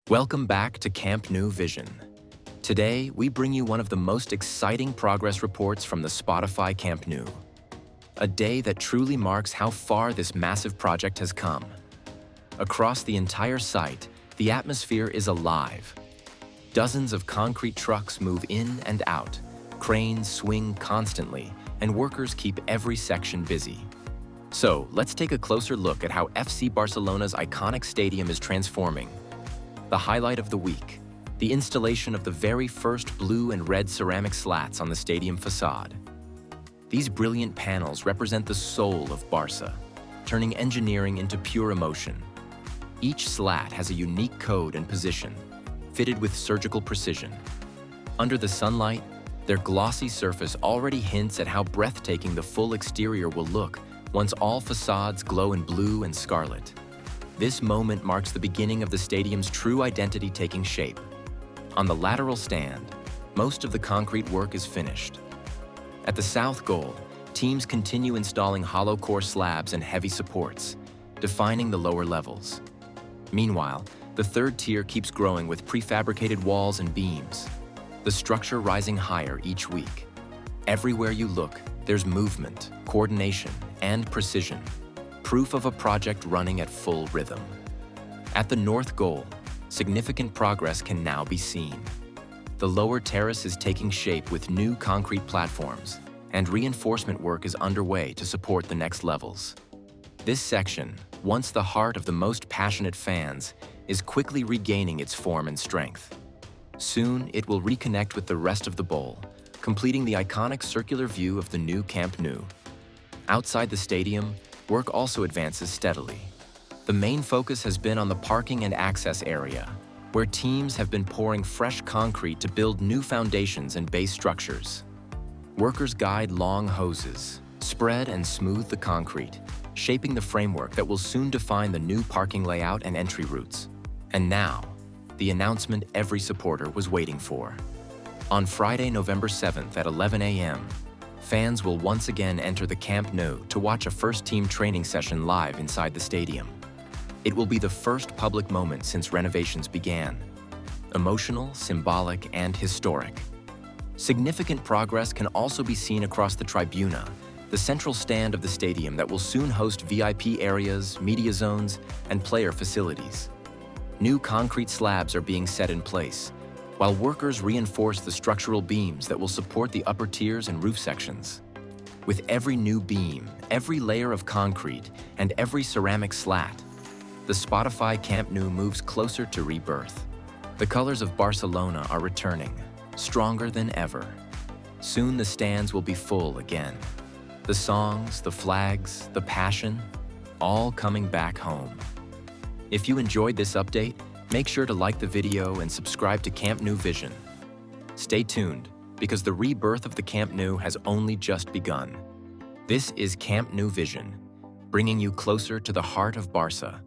Welcome back to Camp Nou Vision. Today, we bring you one of the most exciting progress reports from the Spotify Camp Nou. A day that truly marks how far this massive project has come. Across the entire site, the atmosphere is alive. Dozens of concrete trucks move in and out, cranes swing constantly, and workers keep every section busy. So, let's take a closer look at how FC Barcelona's iconic stadium is transforming. The highlight of the week, the installation of the very first blue and red ceramic slats on the stadium facade. These brilliant panels represent the soul of Barça, turning engineering into pure emotion. Each slat has a unique code and position, fitted with surgical precision. Under the sunlight, their glossy surface already hints at how breathtaking the full exterior will look once all facades glow in blue and scarlet. This moment marks the beginning of the stadium's true identity taking shape. On the lateral stand, most of the concrete work is finished. At the south goal, teams continue installing hollow core slabs and heavy supports, defining the lower levels. Meanwhile, the third tier keeps growing with prefabricated walls and beams, the structure rising higher each week. Everywhere you look, there's movement, coordination, and precision, proof of a project running at full rhythm. At the north goal, significant progress can now be seen. The lower terrace is taking shape with new concrete platforms, and reinforcement work is underway to support the next levels. This section, once the heart of the most passionate fans, is quickly regaining its form and strength. Soon, it will reconnect with the rest of the bowl, completing the iconic circular view of the new Camp Nou. Outside the stadium, work also advances steadily. The main focus has been on the parking and access area, where teams have been pouring fresh concrete to build new foundations and base structures. Workers guide long hoses, spread and smooth the concrete, shaping the framework that will soon define the new parking layout and entry routes. And now, the announcement every supporter was waiting for. On Friday, November 7th at 11 a.m., fans will once again enter the Camp Nou to watch a first-team training session live inside the stadium. It will be the first public moment since renovations began. Emotional, symbolic, and historic. Significant progress can also be seen across the Tribuna, the central stand of the stadium that will soon host VIP areas, media zones, and player facilities. New concrete slabs are being set in place, while workers reinforce the structural beams that will support the upper tiers and roof sections. With every new beam, every layer of concrete, and every ceramic slat, the Spotify Camp Nou moves closer to rebirth. The colors of Barcelona are returning, stronger than ever. Soon the stands will be full again. The songs, the flags, the passion, all coming back home. If you enjoyed this update, make sure to like the video and subscribe to Camp Nou Vision. Stay tuned, because the rebirth of the Camp Nou has only just begun. This is Camp Nou Vision, bringing you closer to the heart of Barça.